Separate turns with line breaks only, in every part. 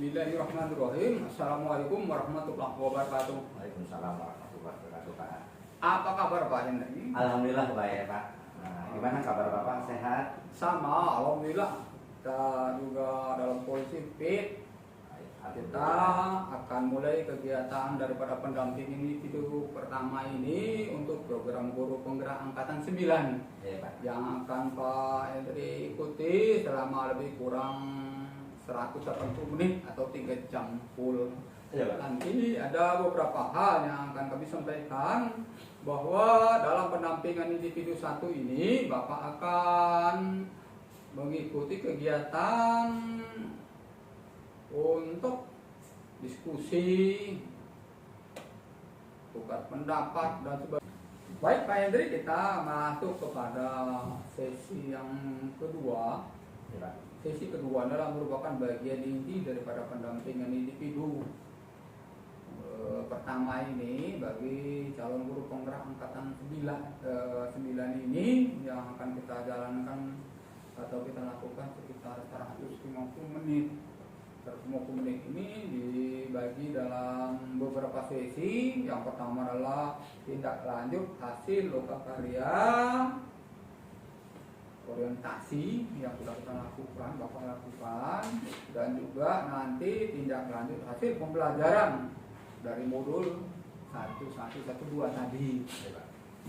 Bismillahirrahmanirrahim. Assalamualaikum warahmatullahi wabarakatuh.
Waalaikumsalam warahmatullahi wabarakatuh, Pak.
Apa kabar Pak Henry?
Alhamdulillah baik, Pak. Nah, gimana kabar Bapak? Sehat?
Sama, alhamdulillah. Kita juga dalam kondisi fit. Kita akan mulai kegiatan daripada pendamping individu pertama ini untuk program guru penggerak angkatan 9
Ya, Pak.
yang akan Pak Henry ikuti selama lebih kurang 180 menit atau 3 jam full.
Ya, Pak.
Nanti ada beberapa hal yang akan kami sampaikan, bahwa dalam pendampingan individu 1 ini Bapak akan mengikuti kegiatan untuk diskusi, tukar pendapat dan sebagainya. Baik Pak Hendri, kita masuk kepada sesi yang kedua.
Ya, Pak.
Sesi kedua adalah merupakan bagian inti daripada pendampingan individu pertama ini bagi calon guru penggerak angkatan 9 ini yang akan kita jalankan atau kita lakukan sekitar 150 menit. 150 menit ini dibagi dalam beberapa sesi. Yang pertama adalah tindak lanjut hasil lokakarya, orientasi yang sudah kita lakukan, Bapak lakukan, dan juga nanti tindak lanjut hasil pembelajaran dari modul 1.1.1.2 tadi.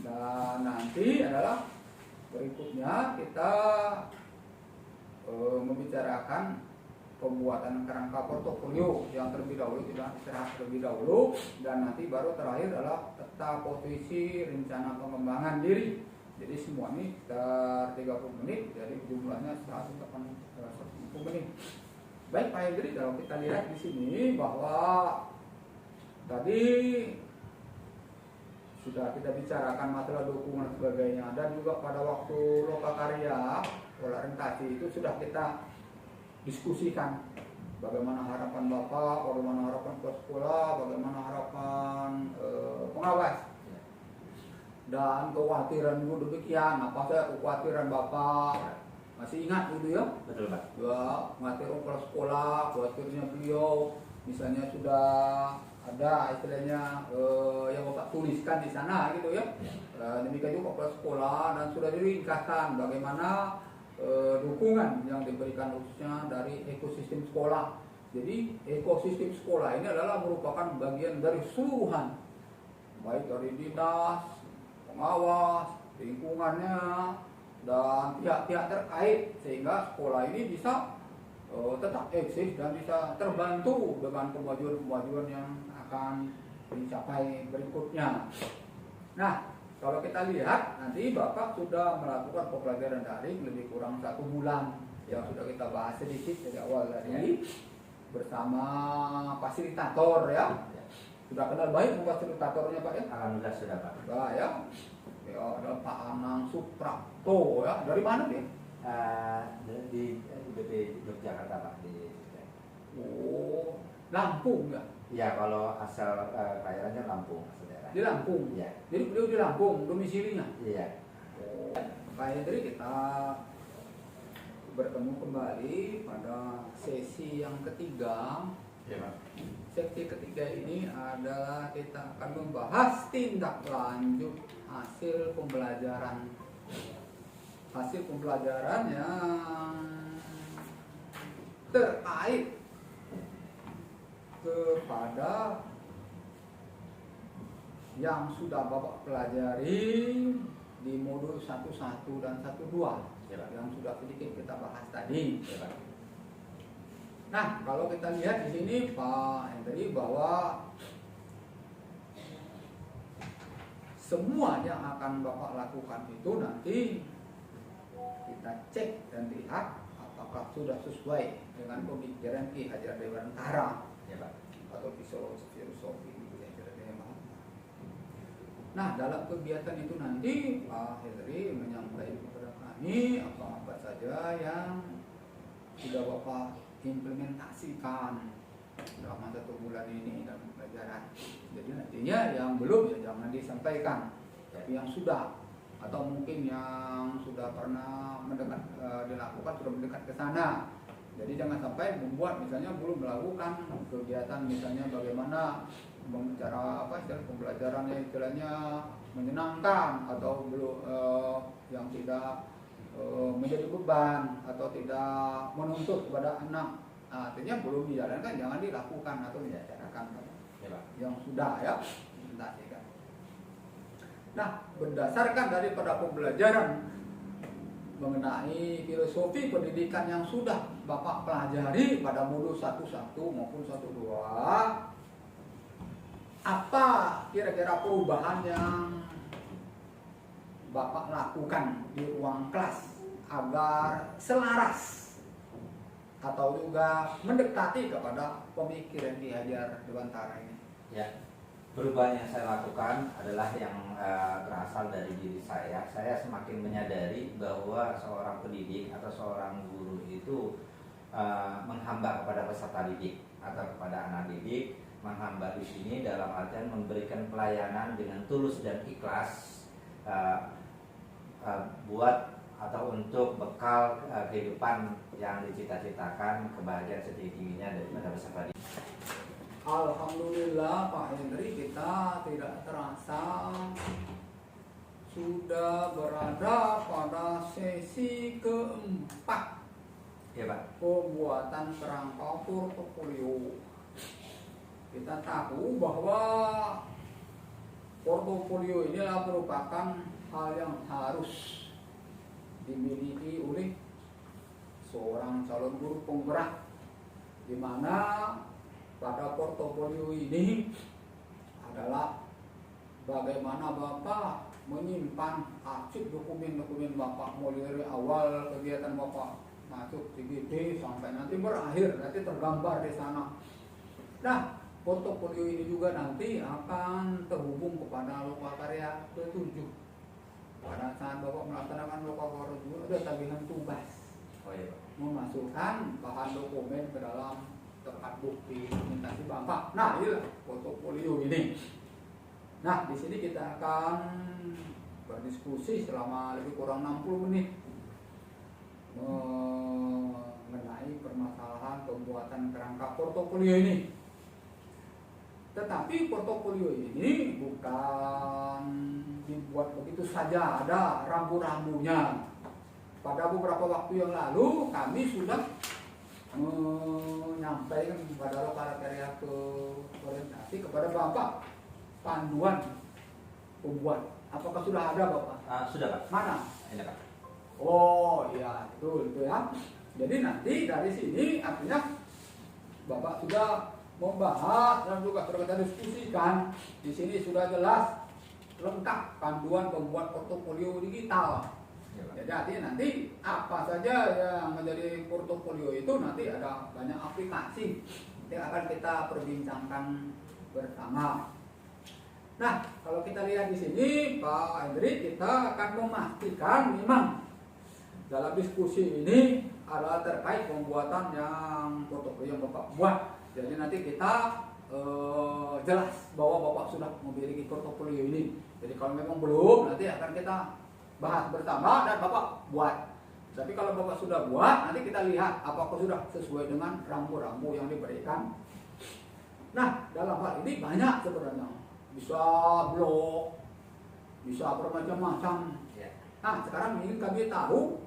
Dan nanti adalah berikutnya kita membicarakan pembuatan kerangka portofolio yang terlebih dahulu, tidak istirahat terlebih dahulu, dan nanti baru terakhir adalah peta posisi rencana pengembangan diri. Jadi semua ini 30 menit, jadi jumlahnya 180 menit. Baik Pak Hendri, kalau kita lihat di sini bahwa tadi sudah kita bicarakan masalah dukungan dan sebagainya, dan juga pada waktu lokakarya orientasi itu sudah kita diskusikan bagaimana harapan Bapak, bagaimana harapan kepala sekolah, bagaimana harapan pengawas. Dan kekhawatiran ibu demikian, apa saja kekhawatiran Bapak, masih ingat gitu ya?
Betul, Pak.
Ya, khawatir kepala sekolah, khawatirnya beliau, misalnya sudah ada istilahnya yang Bapak tuliskan di sana gitu ya. Demikian juga kepala sekolah, dan sudah diringkaskan bagaimana dukungan yang diberikan khususnya dari ekosistem sekolah. Jadi ekosistem sekolah ini adalah merupakan bagian dari seluruhan, baik dari dinas, pengawas, lingkungannya, dan pihak-pihak terkait, sehingga sekolah ini bisa tetap eksis dan bisa terbantu dengan kemajuan-kemajuan yang akan dicapai berikutnya. Nah, kalau kita lihat nanti Bapak sudah melakukan pembelajaran daring lebih kurang 1 bulan, yang sudah kita bahas sedikit dari awal tadi bersama fasilitator ya. Sudah kenal baik fasilitatornya Pak ya?
Alhamdulillah sudah, Pak.
Nah, ya. Ya, ada Pak Anang Suprapto ya. Dari mana dia?
Di Yogyakarta, Pak.
Oh, Lampung ya?
Ya, kalau asal kelahirannya Lampung, saudara.
Di Lampung.
Iya.
Jadi beliau di Lampung domisilinya.
Iya.
Oh, Pak Hendri, kita bertemu kembali pada sesi yang ketiga.
Iya, Pak.
Sesi ketiga ini adalah kita akan membahas tindak lanjut hasil pembelajaran. Hasil pembelajaran yang terkait kepada yang sudah Bapak pelajari di modul 1.1 dan 1.2
Ya, Pak.
yang sudah sedikit kita bahas tadi.
Ya, Pak.
Nah, kalau kita lihat di sini Pak Hendri, bahwa semua yang akan Bapak lakukan itu nanti kita cek dan lihat apakah sudah sesuai dengan pemikiran Ki Hajar Dewantara
Ya, Pak.
atau filosofi Ki Hajar Dewantara. Nah, dalam kegiatan itu nanti Pak Hendri menyampaikan kepada kami apa-apa saja yang sudah Bapak implementasikan selama 1 bulan ini dalam pelajaran. Jadi nantinya yang belum ya jangan disampaikan, tapi yang sudah atau mungkin yang sudah pernah mendekat dilakukan sudah mendekat ke sana, Jadi jangan sampai membuat misalnya belum melakukan kegiatan misalnya bagaimana cara pembelajarannya istilahnya menyenangkan atau belum yang tidak menjadi beban atau tidak menuntut kepada anak. Artinya belum dijalankan, jangan dilakukan atau dibicarakan yang sudah ya implementasikan. Nah, berdasarkan daripada pembelajaran mengenai filosofi pendidikan yang sudah Bapak pelajari pada modul 11 maupun 12, apa kira-kira perubahan yang Bapak lakukan di ruang kelas agar selaras atau juga mendekati kepada pemikiran Ki Hajar Dewantara ini?
Ya, perubahan yang saya lakukan adalah yang berasal dari diri saya. Saya semakin menyadari bahwa seorang pendidik atau seorang guru itu menghamba kepada peserta didik atau kepada anak didik. Menghamba di sini dalam artian memberikan pelayanan dengan tulus dan ikhlas buat atau untuk bekal kehidupan yang dicita-citakan, kebahagiaan setinggi-tingginya daripada peserta didik.
Alhamdulillah Pak Hendri, kita tidak terasa sudah berada pada sesi keempat
Ya Pak.
pembuatan kerangka portofolio. Kita tahu bahwa portofolio inilah merupakan hal yang harus dimiliki oleh seorang calon guru penggerak, di mana pada portofolio ini adalah bagaimana Bapak menyimpan arsip dokumen-dokumen Bapak mulai dari awal kegiatan Bapak masuk CGD sampai nanti berakhir, nanti tergambar di sana. Nah, portofolio ini juga nanti akan terhubung kepada lokakarya ke-7. Pada saat Bapak melaksanakan lokakarya ke-7 ada tagihan tugas.
Oh iya Pak.
Memasukkan bahan dokumen ke dalam tempat bukti dokumentasi Bapak. Nah, inilah portofolio ini. Nah, di sini kita akan berdiskusi selama lebih kurang 60 menit mengenai permasalahan pembuatan kerangka portofolio ini. Tetapi portofolio ini bukan dibuat begitu saja, ada rambu-rambunya. Pada beberapa waktu yang lalu kami sudah menyampaikan kepada lokakarya ke orientasi kepada Bapak panduan pembuat. Apakah sudah ada Bapak?
Sudah Pak.
Mana?
Ini Pak.
Oh iya, itu ya. Jadi nanti dari sini artinya Bapak sudah membahas dan juga sudah kita diskusikan. Di sini sudah jelas lengkap panduan pembuat portofolio digital.
Ya, Pak.
Jadi artinya nanti apa saja yang menjadi portofolio itu nanti ada banyak aplikasi yang akan kita perbincangkan bersama. Nah, kalau kita lihat di sini Pak Hendri, kita akan memastikan memang dalam diskusi ini adalah terkait pembuatan yang portofolio yang Bapak buat. Jadi nanti kita jelas bahwa Bapak sudah memiliki portofolio ini. Jadi kalau memang belum, nanti akan kita bahas bersama dan Bapak buat. Tapi kalau Bapak sudah buat, nanti kita lihat apakah sudah sesuai dengan rambu-rambu yang diberikan. Nah, dalam hal ini banyak sebenarnya. Bisa blog, bisa bermacam-macam. Nah, sekarang ingin kami tahu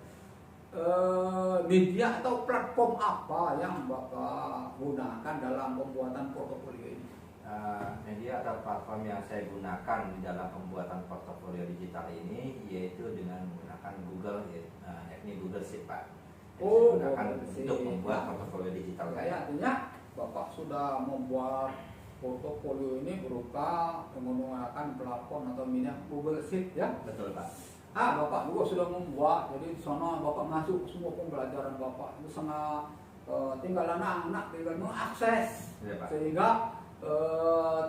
media atau platform apa yang Bapak gunakan dalam pembuatan portofolio ini?
Media atau platform yang saya gunakan di dalam pembuatan portofolio digital ini yaitu dengan menggunakan Google, yakni Google Sheet Pak.
Oh,
gunakan
Google
untuk
Sheet.
membuat portofolio digital saya.
Artinya Bapak sudah membuat portofolio ini berupa menggunakan platform atau media Google Sheet ya?
Betul Pak.
Bapak juga sudah membuat, jadi di sana Bapak masuk semua pembelajaran Bapak itu sangat tinggal anak-anak tinggal mengakses
Ya, Pak.
sehingga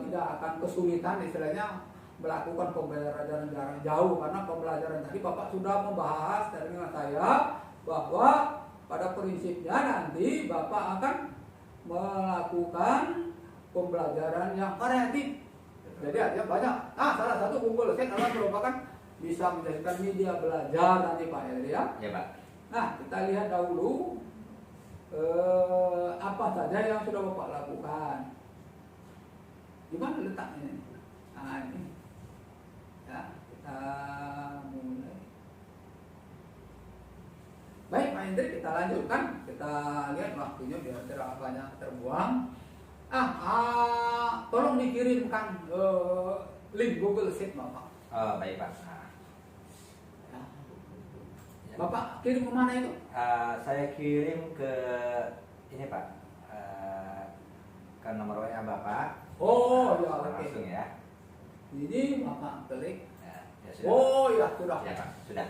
tidak akan kesulitan istilahnya melakukan pembelajaran jarak jauh, karena pembelajaran tadi Bapak sudah membahas dengan saya bahwa pada prinsipnya nanti Bapak akan melakukan pembelajaran yang variatif. Jadi artinya banyak. Salah satu Google Sheet adalah merupakan bisa menjadikan media belajar nanti Pak Hendri ya.
Ya Pak.
Nah, kita lihat dahulu apa saja yang sudah Bapak lakukan. Di mana letaknya? Nah, ini. Ya, kita mulai. Baik, Pak Hendrik, kita lanjutkan. Kita lihat waktunya biar tidak banyak terbuang. Tolong dikirimkan link Google Sheet Bapak.
Oh, baik Pak.
Ya. Bapak kirim ke mana itu?
Saya kirim ke ini Pak, ke nomor WA Bapak.
Oh ya, oke.
Langsung ya.
Ini Bapak klik.
Ya, sudah.
Oh ya, sudah.
Ya Pak, sudah.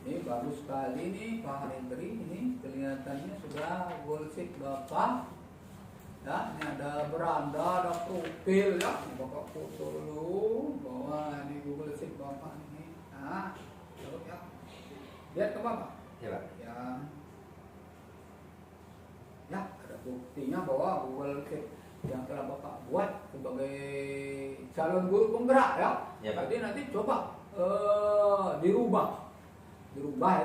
Ini bagus sekali nih Pak Hendri. Ini kelihatannya sudah Google Sheet Bapak. Ya, ini ada beranda, ada profil ya. Ini Bapak foto dulu bahwa ini Google Sheet Bapak ini. Nah, lalu ya. Lihat ke Bapak.
Ya Pak.
Ya. Ya, ada buktinya bahwa Google Sheet yang telah Bapak buat sebagai calon guru penggerak ya.
Ya, Pak.
Jadi nanti coba dirubah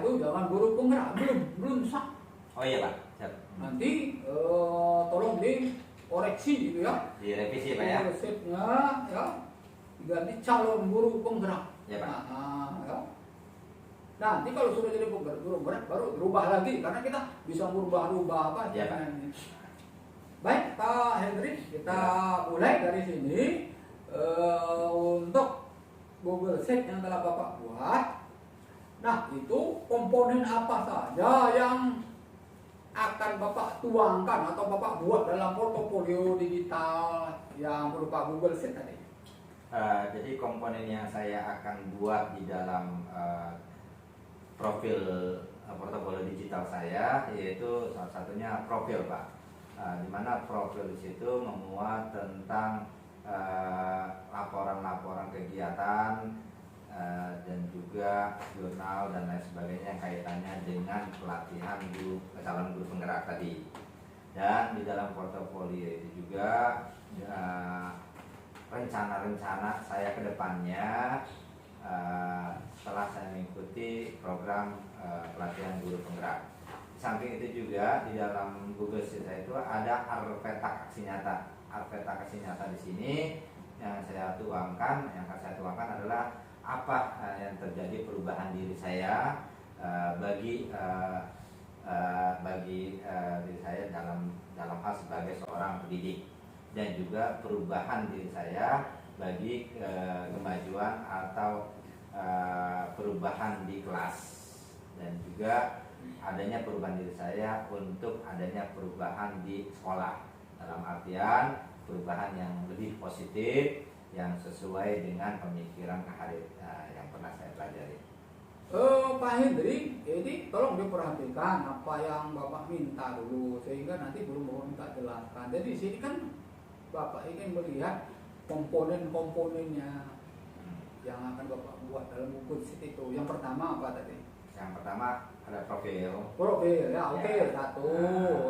itu jangan guru penggerak, belum sah.
Oh iya Pak. Siap.
Nanti tolong dikoreksi gitu ya.
Direvisi Pak ya.
Resepnya ya diganti calon guru penggerak.
Ya Pak.
Ya. Nanti kalau sudah jadi guru penggerak baru berubah lagi karena kita bisa merubah-rubah apa
Ya, Pak.
ini. Baik Pak Hendrik, kita mulai dari sini untuk Google Sheet yang telah Bapak buat. Nah, itu komponen apa saja yang akan Bapak tuangkan atau Bapak buat dalam portofolio digital yang berupa Google Sheet tadi?
Jadi komponen yang saya akan buat di dalam profil portofolio digital saya yaitu salah satunya profil Pak. Di mana profil di situ memuat tentang laporan-laporan kegiatan dan juga jurnal dan lain sebagainya yang kaitannya dengan pelatihan calon guru penggerak tadi. Dan di dalam portofolio itu juga rencana-rencana saya ke depannya setelah saya mengikuti program pelatihan guru penggerak. Di samping itu juga di dalam Google Sheet saya itu ada arpetak aksi nyata. Arpetak aksi nyata di sini yang saya tuangkan adalah apa yang terjadi perubahan diri saya bagi diri saya dalam hal sebagai seorang pendidik, dan juga perubahan diri saya bagi kemajuan atau perubahan di kelas, dan juga adanya perubahan diri saya untuk adanya perubahan di sekolah, dalam artian perubahan yang lebih positif yang sesuai dengan pemikiran yang pernah saya pelajari.
Pak Hendri, ini tolong diperhatikan apa yang Bapak minta dulu sehingga nanti belum mau minta jelaskan. Jadi di sini kan Bapak ingin melihat komponen-komponennya yang akan Bapak buat dalam buku sheet itu. Yang pertama apa tadi?
Yang pertama ada profil.
Profil ya, oke.
Ya.
Satu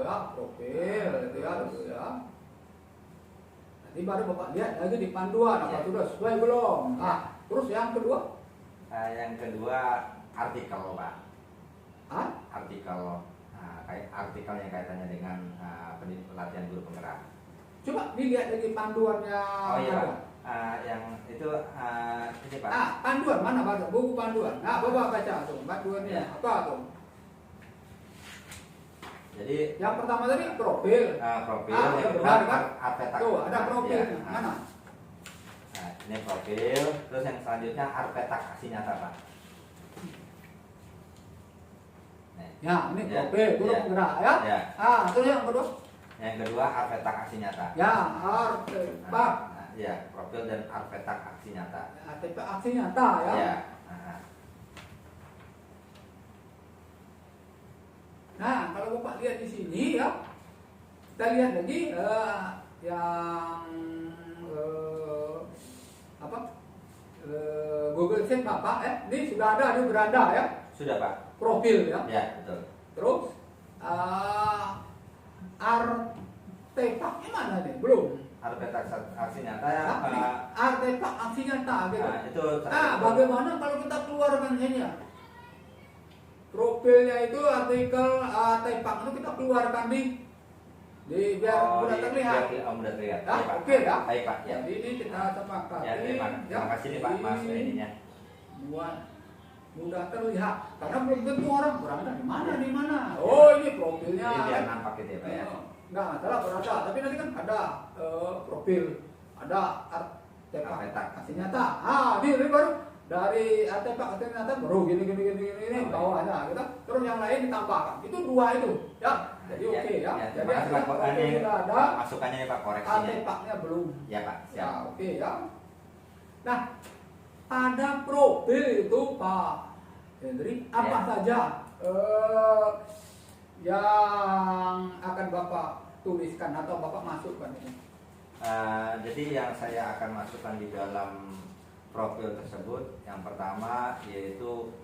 ya, profil itu ya. Nanti baru Bapak lihat lagi di panduan apa sudah sesuai belum. Terus yang kedua?
Yang kedua artikel Pak. Artikel, artikel yang kaitannya dengan pelatihan guru penggerak.
Coba dilihat lagi panduannya.
Oh iya Pak. Yang itu ini Pak.
Panduan mana Pak? Buku panduan. Bapak baca tuh panduannya
Ya.
apa tuh?
Jadi
Yang pertama tadi profil.
Profil
yang
yang
benar
kedua
kan?
arpetak.
Tuh ada profil.
Ya.
Mana?
Ini profil, terus yang selanjutnya arpetak aksi nyata Pak.
Ya, ini profil guru penggerak ya.
Ya.
Terus yang kedua?
Yang kedua arpetak aksi nyata.
Ya, artepak.
Ya, profil dan arpetak aksi nyata.
Artepak aksi nyata ya.
Ya.
Nah, kalau Bapak lihat di sini ya, kita lihat lagi yang Google Sheet Bapak ini sudah ada di beranda ya.
Sudah Pak.
Profil ya.
Ya, betul.
Terus artefaknya mana nih? Belum.
Arpetak aksi nyata ya.
Artefak aksi nyata gitu.
Itu
Bagaimana kalau kita keluarkan ini ya? Profilnya itu artikel tepak itu kita keluarkan di biar mudah terlihat.
Mudah terlihat.
Ya,
Pak.
oke ya.
Baik Pak. Ya.
Jadi ini kita sepakat.
Ya, terima kasih nih Pak Mas ininya.
Buat mudah terlihat. Karena belum tentu orang berada di mana. Oh ini profilnya.
Jadi biar nampak gitu ya Pak ya.
Enggak masalah berada. Tapi nanti kan ada profil, ada artefak asli nyata. Ini baru dari artefak asli nyata baru gini bawahnya gitu. Terus yang lain ditambahkan. Itu dua itu ya. Jadi oke ya. Jadi
sudah
ada
masukannya ya Pak, koreksinya.
artefaknya belum.
Ya Pak. Siap.
Ya oke ya. Nah, pada profil itu Pak Hendri apa saja yang akan Bapak tuliskan atau Bapak masukkan ini?
Jadi yang saya akan masukkan di dalam profil tersebut, yang pertama yaitu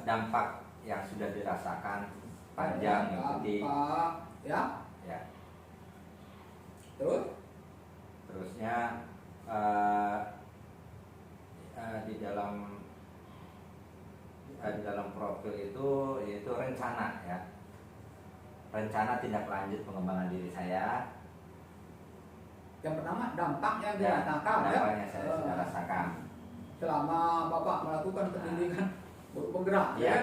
dampak yang sudah dirasakan panjang mengikuti
ya. Terusnya di dalam profil itu yaitu rencana ya. Rencana tindak lanjut pengembangan diri saya. Yang pertama dampak yang dirasakan ya.
Dampaknya saya sudah rasakan
selama Bapak melakukan pendidikan bergerak
ya.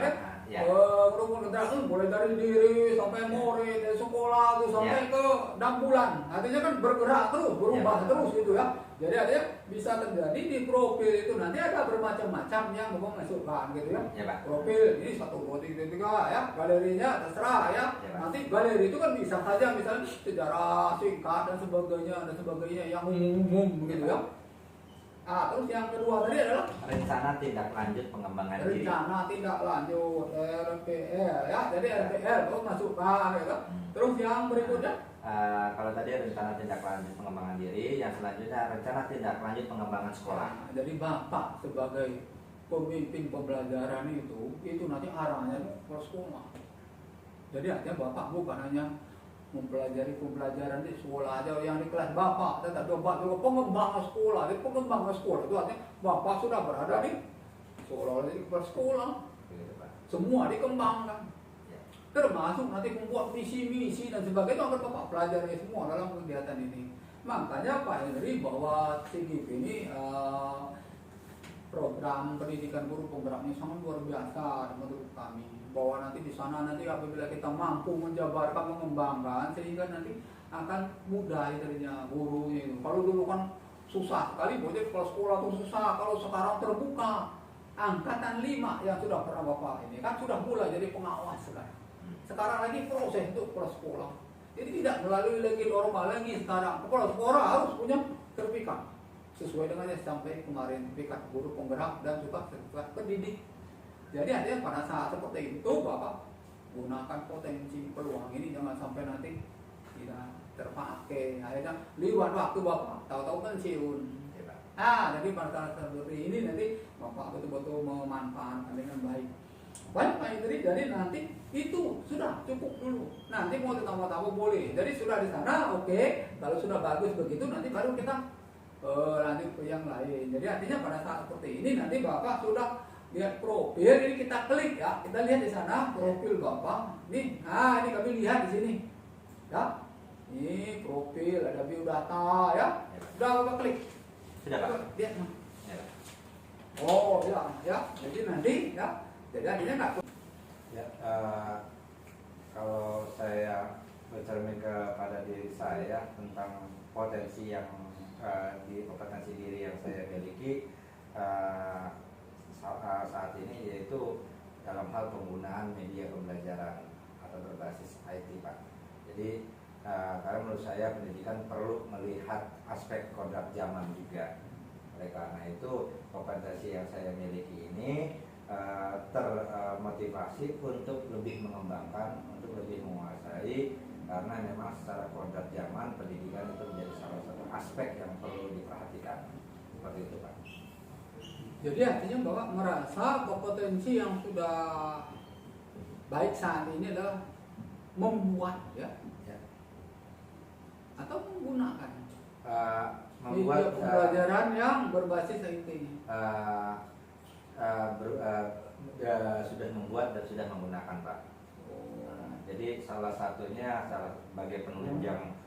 bergerak mulai dari diri sampai murid dari sekolah tuh sampai ke 6 bulan. Artinya kan bergerak terus, berubah terus gitu ya. Jadi artinya bisa terjadi di profil itu nanti ada bermacam-macam yang Bapak masukkan gitu ya. Profil ini 1, 2, 3 ya. Galerinya terserah ya. Nanti galeri itu kan bisa saja misalnya sejarah singkat dan sebagainya yang umum gitu ya. Terus yang kedua tadi adalah
rencana tindak lanjut pengembangan diri.
Rencana tindak lanjut RPL ya. Jadi RPL itu masukkan ya. Terus yang berikutnya
kalau tadi rencana tindak lanjut pengembangan diri, yang selanjutnya rencana tindak lanjut pengembangan sekolah.
Jadi Bapak sebagai pemimpin pembelajaran itu nanti arahnya ke sekolah. Jadi artinya Bapak bukan hanya mempelajari pembelajaran di sekolah aja yang di kelas Bapak, tetapi Bapak juga pengembangan sekolah. Jadi pengembangan sekolah itu artinya Bapak sudah berada di sekolah. Semua dikembangkan. Termasuk nanti membuat visi-misi dan sebagainya itu akan Bapak pelajari semua dalam kegiatan ini. Makanya Pak Henry bahwa CGP ini program pendidikan guru penggerak ini sangat luar biasa menurut kami. Bahwa nanti di sana nanti apabila kita mampu menjabarkan, mengembangkan sehingga nanti akan mudah diterima guru itu. Kalau dulu kan susah sekali, jadi kalau sekolah itu susah. Kalau sekarang terbuka, angkatan 5 yang sudah pernah Bapak ini kan sudah mulai jadi pengawas sekarang. Sekarang lagi proses untuk kepala sekolah. Jadi tidak melalui lagi normal lagi sekarang. Kepala sekolah harus punya sertifikat sesuai dengan yang sampai kemarin, sertifikat guru penggerak dan juga sertifikat pendidik. Jadi artinya pada saat seperti itu Bapak gunakan potensi peluang ini, jangan sampai nanti tidak terpakai. Akhirnya lewat waktu Bapak tahu-tahu pensiun. Jadi pada saat seperti ini nanti Bapak betul-betul memanfaatkan dengan baik. Baik Pak Indri, jadi nanti itu sudah cukup dulu. Nanti mau ditambah-tambah boleh. Jadi sudah di sana oke. Kalau sudah bagus begitu nanti baru kita lanjut ke yang lain. Jadi artinya pada saat seperti ini nanti Bapak sudah lihat profil, ini kita klik ya. Kita lihat di sana profil Bapak. Nih, ini kami lihat di sini. Ya. Ini profil ada biodata ya. Sudah Bapak klik.
Sudah Pak.
Lihat. Oh ya. Jadi nanti ya. Jadi artinya nggak.
Ya, kalau saya bercermin kepada diri saya tentang potensi yang potensi diri yang saya miliki saat ini, yaitu dalam hal penggunaan media pembelajaran atau berbasis IT Pak. Jadi karena menurut saya pendidikan perlu melihat aspek kodrat zaman juga. Oleh karena itu kompetensi yang saya miliki ini termotivasi untuk lebih mengembangkan, untuk lebih menguasai, karena memang secara kodrat zaman pendidikan itu menjadi salah satu aspek yang perlu diperhatikan. Seperti itu Pak.
Jadi artinya Bapak merasa kompetensi yang sudah baik saat ini adalah membuat ya. Atau menggunakan media pembelajaran yang berbasis IT.
sudah membuat dan sudah menggunakan, Pak. Jadi salah satunya sebagai penunjang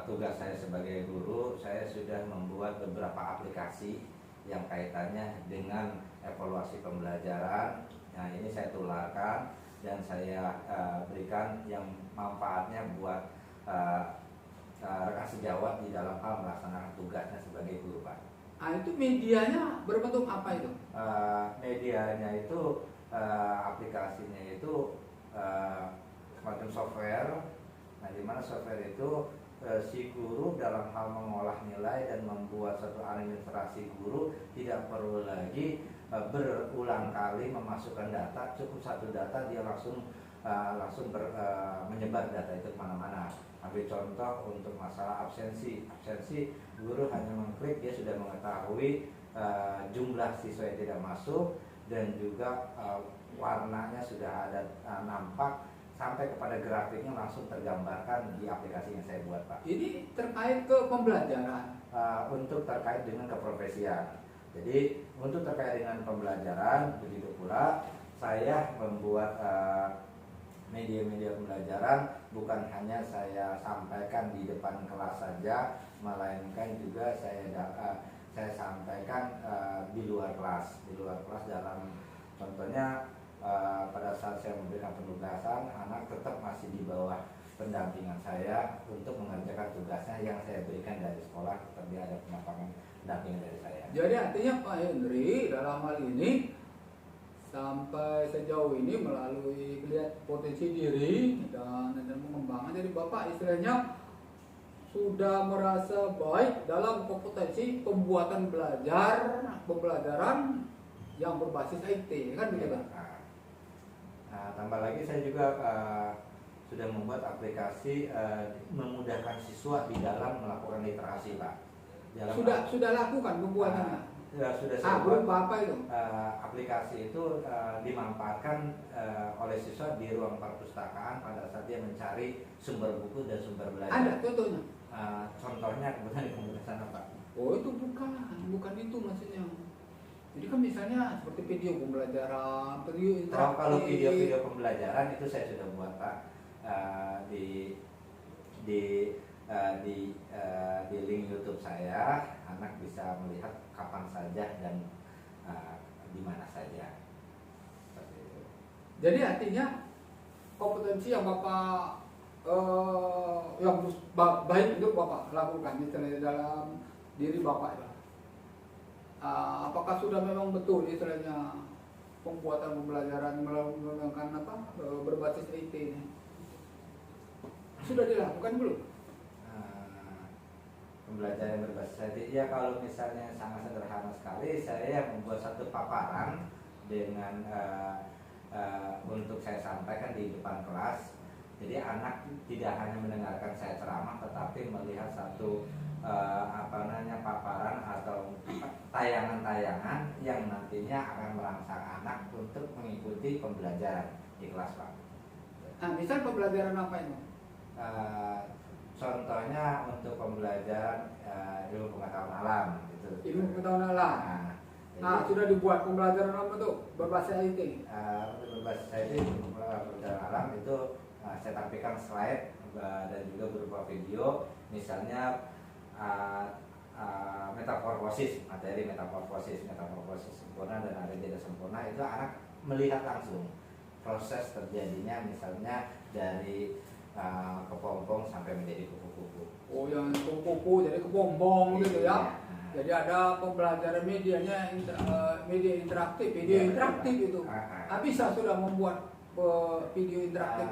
tugas saya sebagai guru, saya sudah membuat beberapa aplikasi yang kaitannya dengan evaluasi pembelajaran. Nah, ini saya tularkan dan saya berikan yang manfaatnya buat rekan sejawat di dalam hal melaksanakan tugasnya sebagai guru, Pak.
Ah, itu medianya berbentuk apa itu?
Medianya itu aplikasinya itu semacam software. Nah, di mana software itu si guru dalam hal mengolah nilai dan membuat suatu administrasi guru tidak perlu lagi berulang kali memasukkan data. Cukup satu data dia langsung menyebar data itu kemana-mana. Ambil contoh untuk masalah absensi guru hanya mengklik, dia sudah mengetahui jumlah siswa yang tidak masuk dan juga warnanya sudah ada nampak sampai kepada grafiknya langsung tergambarkan di aplikasi yang saya buat, Pak.
Ini terkait ke pembelajaran.
Untuk terkait dengan keprofesian. Jadi untuk terkait dengan pembelajaran, begitu pula saya membuat media-media pembelajaran bukan hanya saya sampaikan di depan kelas saja, melainkan juga saya sampaikan di luar kelas. Di luar kelas dalam contohnya pada saat saya memberikan penugasan, anak tetap masih di bawah pendampingan saya untuk mengerjakan tugasnya yang saya berikan dari sekolah, tetap dia ada pendampingan dari saya.
Jadi artinya Pak Hendri dalam hal ini sampai sejauh ini melalui melihat potensi diri dan mengembangkan, jadi Bapak istilahnya sudah merasa baik dalam kompetensi pembuatan pembelajaran yang berbasis IT, kan begitu?
Nah, tambah lagi saya juga sudah membuat aplikasi memudahkan siswa di dalam melakukan literasi, Pak.
Sudah lakukan pembuatannya?
Sudah saya buat.
Berapa itu?
Aplikasi itu dimanfaatkan oleh siswa di ruang perpustakaan pada saat dia mencari sumber buku dan sumber belajar.
Ada contohnya?
Contohnya kebetulan di komputer sana, Pak.
Oh, itu bukan itu maksudnya. Jadi kan misalnya seperti video pembelajaran, video interaktif.
Kalau video pembelajaran itu saya sudah buat, Pak, di link YouTube saya. Anak bisa melihat kapan saja dan di mana saja. Seperti itu.
Jadi artinya kompetensi yang Bapak yang baik itu Bapak lakukan misalnya dalam diri Bapak ya. Apakah sudah memang betul istilahnya pembuatan pembelajaran menggunakan berbasis IT ini sudah dilakukan belum?
Pembelajaran berbasis IT ya, kalau misalnya sangat sederhana sekali, saya membuat satu paparan dengan untuk saya sampaikan di depan kelas. Jadi anak tidak hanya mendengarkan saya ceramah, tetapi melihat satu paparan atau tayangan-tayangan yang nantinya akan merangsang anak untuk mengikuti pembelajaran di kelas, Pak.
Nah, misal pembelajaran apa itu?
Contohnya untuk pembelajaran ilmu pengetahuan alam, gitu.
Ilmu pengetahuan alam. Sudah dibuat pembelajaran apa tuh berbasis IT?
Berbasis IT pembelajaran alam itu saya tampilkan slide dan juga berupa video, misalnya materi metamorfosis sempurna dan ada tidak sempurna, itu anak melihat langsung proses terjadinya, misalnya dari kepompong sampai menjadi kupu-kupu. Oh,
yang kupu-kupu jadi kepompong gitu ya. Jadi ada pembelajaran medianya media interaktif, video interaktif itu. Bisa sudah membuat video interaktif.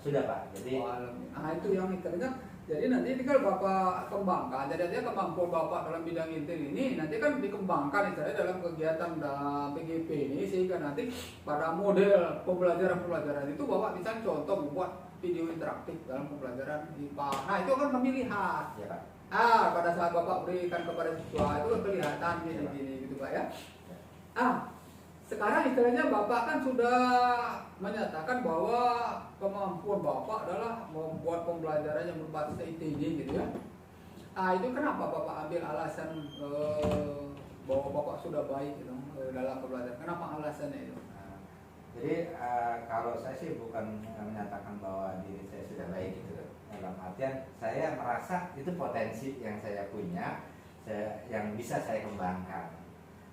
Sudah, Pak. Jadi
itu yang internet. Jadi nanti ini kalau Bapak kembangkan, jadi dia kemampuan Bapak dalam bidang intel ini nanti kan dikembangkan misalnya dalam kegiatan dalam PGP ini, sehingga nanti pada model pembelajaran itu Bapak bisa contoh membuat video interaktif dalam pembelajaran IPA. Nah, itu kan melihat.
Ya, Pak.
Pada saat Bapak berikan kepada siswa itu kan kelihatan gini gitu, Pak ya. Sekarang istilahnya Bapak kan sudah menyatakan bahwa kemampuan Bapak adalah membuat pembelajaran yang berbasis IT gitu ya. Itu kenapa Bapak ambil alasan bahwa Bapak sudah baik gitu, dalam pembelajaran. Kenapa alasannya itu?
Nah, jadi kalau saya sih bukan menyatakan bahwa diri saya sudah baik gitu. Dalam artian saya merasa itu potensi yang saya punya, yang bisa saya kembangkan,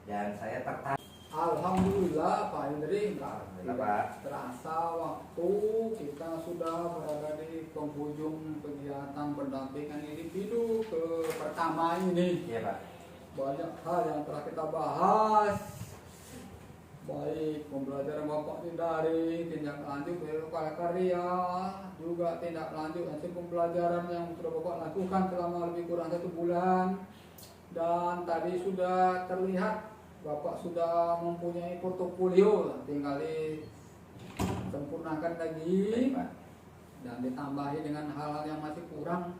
dan saya tertarik.
Alhamdulillah Pak Hendri,
Alhamdulillah, Pak.
terasa waktu kita sudah berada di penghujung kegiatan pendampingan individu ke pertama ini.
Iya, Pak.
Banyak hal yang telah kita bahas, baik pembelajaran Bapak dari tindak lanjut dari karya, juga tindak lanjut hasil pembelajaran yang sudah Bapak lakukan selama lebih kurang 1 bulan. Dan tadi sudah terlihat Bapak sudah mempunyai portofolio, tinggal disempurnakan lagi dan ditambahi dengan hal-hal yang masih kurang.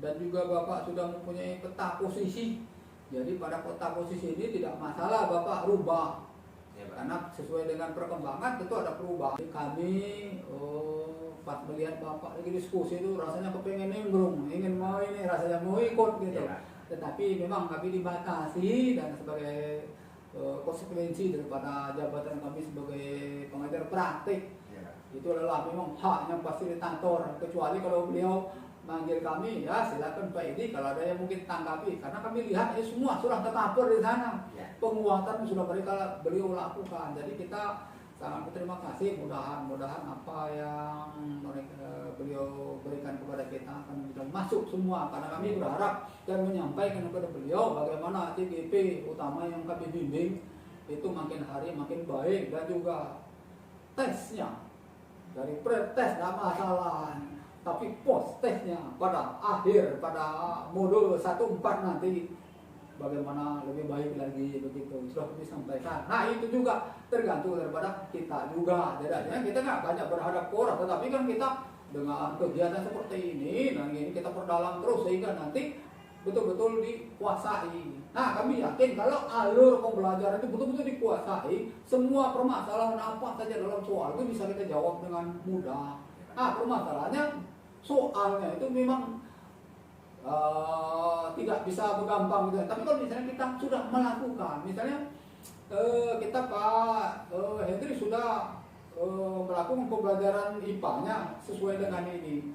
Dan juga Bapak sudah mempunyai peta posisi. Jadi pada peta posisi ini tidak masalah Bapak rubah, karena sesuai dengan perkembangan tentu ada perubahan. Kami pas melihat Bapak lagi diskusi itu rasanya kepengen nimbrung, ingin mau ini, rasanya mau ikut gitu. Tetapi memang kami dibatasi dan sebagai konsekuensi daripada jabatan kami sebagai pengajar praktik, itu adalah memang haknya fasilitator. Kecuali kalau beliau manggil kami, ya silakan Pak Edi, kalau ada yang mungkin tanggapi, karena kami lihat ini semua sudah tercover di sana, penguatan sudah beliau lakukan. Jadi kita sangat berterima kasih, mudah-mudahan apa yang beliau berikan kepada kita akan bisa masuk semua, karena kami berharap dan menyampaikan kepada beliau bagaimana CGP utama yang kami bimbing itu makin hari makin baik, dan juga tesnya dari pre-tes tidak masalah, tapi post tesnya pada akhir pada modul 1-4 nanti bagaimana lebih baik lagi, begitu sudah kami sampaikan. Nah itu juga tergantung daripada kita juga. Jadi kita nggak banyak berhadap ke orang, tetapi kan kita dengan kegiatan seperti ini dan ini kita perdalam terus sehingga nanti betul-betul dikuasai. Nah kami yakin kalau alur pembelajaran itu betul-betul dikuasai, semua permasalahan apa saja dalam soal itu bisa kita jawab dengan mudah. Nah permasalahannya soalnya itu memang tidak bisa bergampang gitu. Tapi kalau misalnya kita sudah melakukan, misalnya kita Pak Hendri sudah melakukan pembelajaran IPA-nya sesuai dengan ini,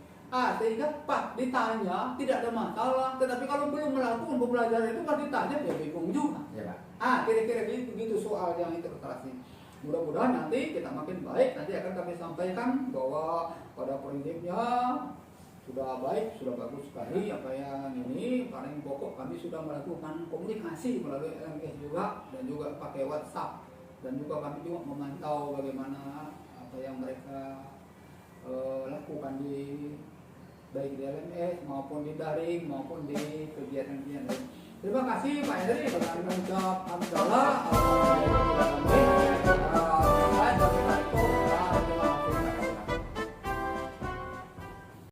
sehingga Pak ditanya tidak ada masalah. Tetapi kalau belum melakukan pembelajaran itu Pak ditanya ya bingung juga. Kira-kira gitu soal yang interpretasi. Mudah-mudahan nanti kita makin baik. Nanti akan kami sampaikan bahwa pada prinsipnya sudah baik, sudah bagus sekali apa yang ini. Paling pokok kami sudah melakukan komunikasi melalui LMS juga, dan juga pakai WhatsApp, dan juga kami juga memantau bagaimana apa yang mereka lakukan di baik di LMS maupun di daring maupun di kegiatan-kegiatan lain. Terima kasih Pak Hendri, dengan mengucap hamdalah.